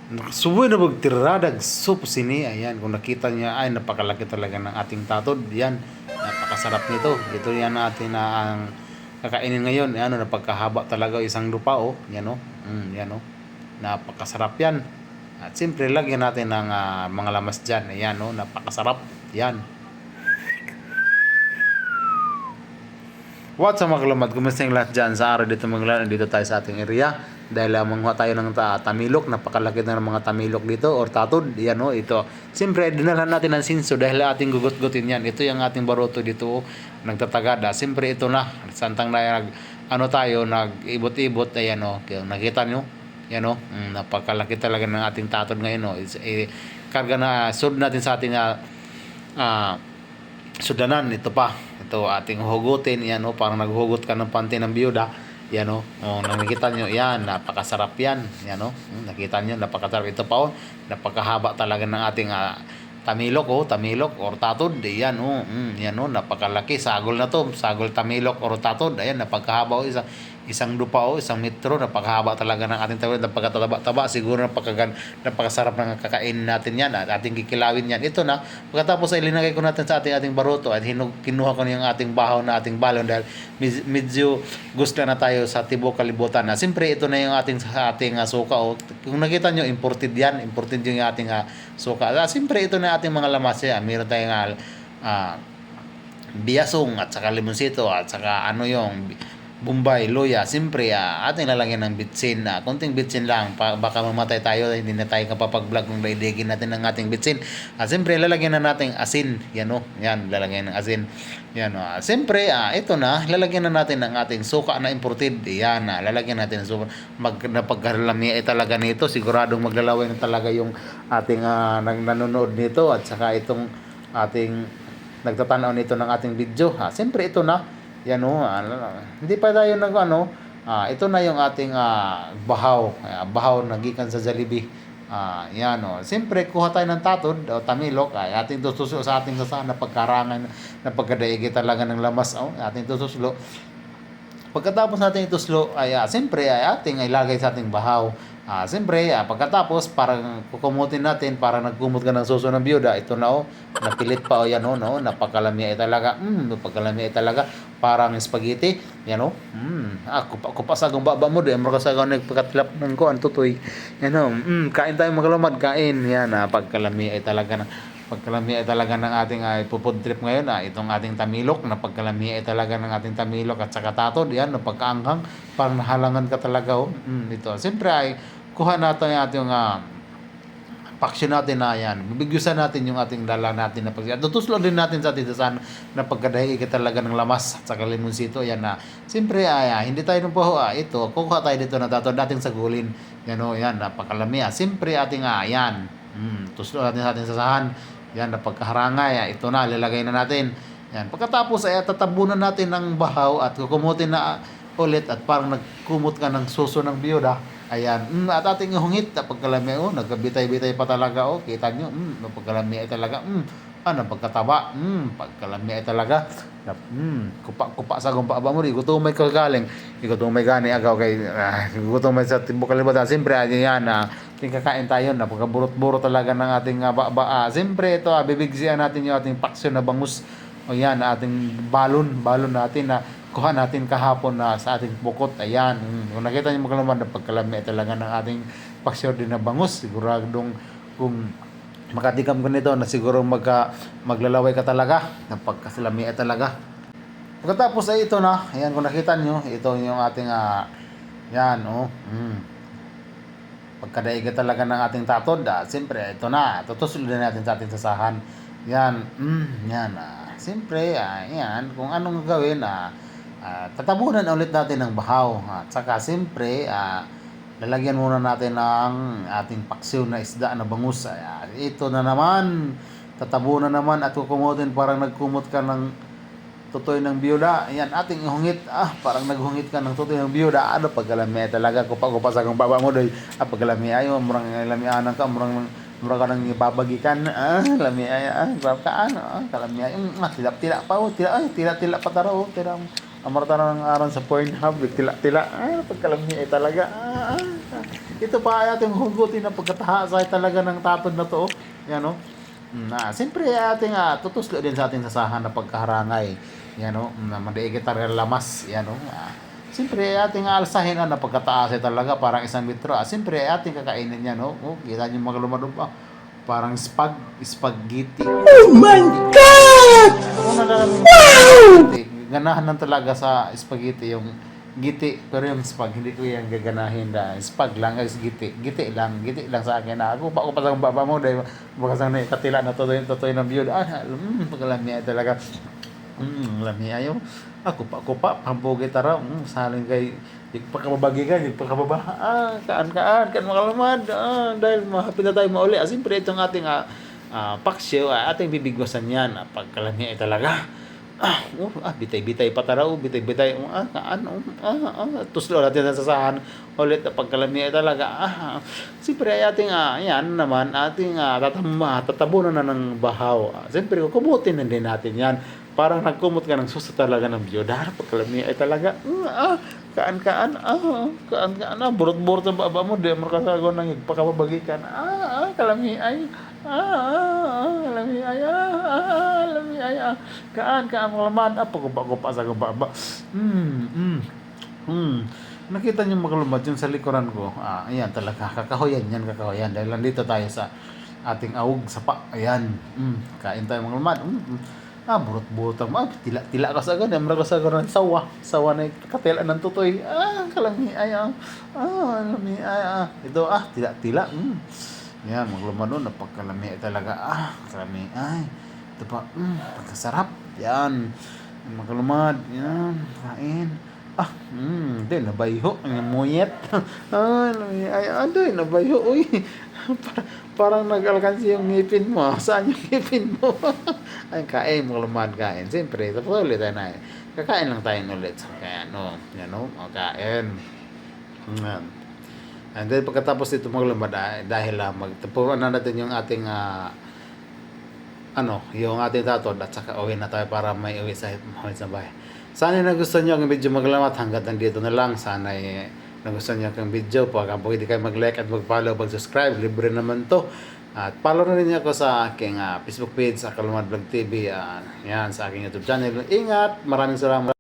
Nakasuboy na magtiradag soup sini. Ayan, kung nakita niya, ay napakalaki talaga ng ating tatod. Yan, napakasarap nito. Ito yan natin na ang kakainin ngayon. Ano, napagkahaba talaga isang lupa, oh. Yan, oh. Yan, oh. Napakasarap yan. At siyempre, lagyan natin ng mga lamas dyan. Ayan, oh. Napakasarap. Yan. What's up mga kalamad? Kumusta yung lahat dyan sa araw dito mga kalamad? Dito tayo sa ating area. Dahil manguha tayo ng tamilok. Napakalaki na ng mga tamilok dito or tatod. Yan o, ito. Siyempre, dinalhan natin ng sinso dahil ating gugut-gutin yan. Ito yung ating baroto dito. Nagtatagada. Siyempre, ito na. Santang na ano tayo, nag-ibot-ibot. Ayan o. Nakita nyo? Yan o. Napakalaki talaga ng ating tatod ngayon o. Karga na, sud natin sa ating sudanan. Ito pa. Ito ating hugutin, yan o, parang naghugot ka ng panty ng biyuda, yan o, nakikita nyo, yan, napakasarap yan, yan o, nakita nyo, napakasarap, ito pa o, napakahaba talaga ng ating tamilok o, tamilok or tatod, yan o, yan o, napakalaki, sagol na to, sagol tamilok or tatod, ayan, napakahaba o, isang lupa o, isang metro, napakahaba talaga ng ating tamilok, napakataba-taba, siguro napakasarap ng kakainin natin yan, at ating kikilawin yan, ito na, pagkatapos ay linagay ko natin sa ating baroto, at kinuha ko na yung ating bahaw na ating balon, dahil medyo gusto na tayo sa tibok kalibutan, na siyempre ito na yung ating suka o, kung nakita nyo, imported yan, imported yung ating suka, siyempre ito na ating mga lamas yan, meron tayong biyasong at saka limonsito at saka ano yung Bombay, Loya, siyempre ating lalagyan ng bitsin, konting bitsin lang, baka mamatay tayo, hindi na tayo kapapag-vlog kung daidigin natin ng ating bitsin. Siyempre lalagyan na natin asin, yan o, yan, lalagyan ng asin, yan o. Siyempre, ito na, lalagyan na natin ng ating suka na imported, yan, lalagyan natin ng suka, napagkalami talaga nito, siguradong maglalaway na talaga yung ating nanonood nito, at saka itong ating nagtatanaw nito ng ating video, siyempre ito na, yan o, hindi pa tayo ito na yung ating bahaw, bahaw na gikan sa Jollibee. Yan o, siyempre kuha tayo ng tatod o tamilok, ating tutuslo sa ating sasahan na pagkarangan na pagkadaigi talaga ng lamas, ating tutuslo. Pagkatapos natin ituslo ay siyempre ay ating ilagay sa ating bahaw. Siyempre, pagkatapos parang kukumutin natin, parang nagkumot ka ng suso ng biyuda, ito na o, napilit pa o, yan o, no, napakalami ay talaga, napakalami ay talaga, parang spaghetti, yan o, kupa sa akong baba mo, di, amor ka sa akong nagpakatilap ng ko, ang tutoy, yan o, kain tayo magalamad, kain, yan, pagkalami ay talaga na, pagkalami ay talaga ng ating ipupod trip ngayon, itong ating tamilok, na pagkalami ay talaga ng ating tamilok at saka tatod, yan, napagkaanghang, parang nahalangan ka talaga o, ito, siyempre ay, kuha natin yung ating paksyon natin na yan. Bibigyusan natin yung ating dala natin na pagsyan. Tutuslo din natin sa ating dasan na pagkadahi ka talaga ng lamas at saka limonsito. Yan na. Siyempre, hindi tayo nung po, ito, kukuha tayo dito na tatod natin sa gulin. Yan o, yan, napakalami. Siyempre, ating, yan. Tuslo natin sa ating sasahan. Yan, napagkaharangay. Ito na, lalagay na natin. Yan. Pagkatapos, tatabunan natin ng bahaw at kukumutin na ulit at parang nagkumot ka ng suso ng biyuda. Ayan, at ating hungit, pagkalami, nagkabitay-bitay pa talaga, kita nyo, pagkalami ay talaga, pagkataba, pagkalami ay talaga, kupa sa gumpa ba mo, igutumay ka galing, igutumay gani agaw kay, igutumay sa tibok kalibutan, siyempre, yan, kakain tayo, pagkaburot-burot talaga ng ating siyempre, ito, bibigsiyan natin yung ating paksyon na bangus, o yan, ating balon natin na, kuha natin kahapon na sa ating bukot. Ayan. Kung nakita niyo magkalaman na pagkalami talaga ng ating paksyor din na bangus, siguradong kung makatikam ko nito na siguro maglalaway ka talaga na pagkasalami talaga. Pagkatapos ay ito na. Ayan, kung nakita niyo, ito yung ating yan, pagkadaiga talaga ng ating tatod, siyempre, ito na. Tutusulin natin sa ating sasahan. Yan, yan, siyempre, yan, kung anong gawin, tatabunan ulit natin ng bahaw at saka siyempre lalagyan muna natin ng ating paksiw na isda na bangus. Ito na naman, tatabunan naman at kukumutin, parang nagkumot ka ng tutoy ng biyuda. Ayan, ating ihungit, parang naghungit ka ng tutoy ng biyuda. Pagkalami talaga, kupa sa kong baba mo doy, pagkalami ayo, murang lamianan ka, murang ka nang ibabagikan, lami ay, grab ka, kalami ay, tila pa taro, tira amarta na ng aron sa Pornhub, tila, pagkalami ay talaga, ito pa ay ating hugutin na pagkatahasay talaga ng tapon na to. Yan o. Siyempre ating tutuslo din sa ating sasahan na pagkaharangay. Yan o. Na mandiigit tayo lamas. Yan o. Siyempre ating alsahin na pagkataas ay talaga parang 1 metro. Siyempre ating kakainin yan o. Kita nyo mga lumadog pa. Parang spaghetti. Oh my God! Wow! Ganahan lang talaga sa spaghetti yung giti, pero yung spag hindi ko yan gaganahin da. Spag lang guys, giti lang sa akin. Ako pa sa baba mo dahil baka sa katila na totoy ng view. Pagkalami talaga. Lami ayo. Ako pa pampugi tara. Saling kay pagkababagi ka, pagkababa. Kaan makalamad. Dahil mahapit na tayo mauli. Siyempre itong ating paksyo, ating bibigwasan yan. Pagkalami ay talaga. Bitay-bitay pa taraw, bitay-bitay. Tuslo natin sa sasahan. Ulit pagkalami ay talaga. Siyempre ay ating, yan naman, ating tatabunan na ng bahaw. Siyempre, kumutin na din natin yan. Parang nagkumot ka ng suso talaga ng biyodar. Pagkalami ay talaga, kaan, burot-burot ang baba mo, di mo kasago ng ipakababagikan. Kalami ay, kalami ay, kaan, malaman, pagkupa sa baba. Nakita niyo makalumad yung sa likuran ko. Ayan talaga, kakahoyan yan, dahil nandito tayo sa ating awog sapa. Ayan, kain tayo mga lumad. Burot-burot ang tila ka sa ganyan, mara ka sa ganyan, sawa na katila ng tutoy. Kalami ay, kalami ay, ito, tila. Yan, magluma doon, napagkalami ay talaga, kalami ay, ito pa, pagkasarap, yan, maglumad, yan, kain, di, nabayho, ang muyet, di, nabayho, uy, parang nag-alkansi yung ngipin mo. Saan yung ngipin mo? Ay, kain, maglumad, kain. Siyempre, tapos ulit tayo na. Kakain lang tayo ulit. Kaya, kain. And then, pagkatapos dito maglumad, dahil magtapuan na natin yung ating, yung ating tatod, at saka uwi na tayo para may uwi sa bahay. Sana nagustuhan nyo ang video maglamat. Hanggang dito na lang. Sana nagustuhan nyo ang video. Pwede kayo mag-like at mag-follow, mag-subscribe. Libre naman to. At follow na rin ako sa aking Facebook page, sa Kalumad Vlog TV. Yan, sa aking YouTube channel. Ingat! Maraming salamat.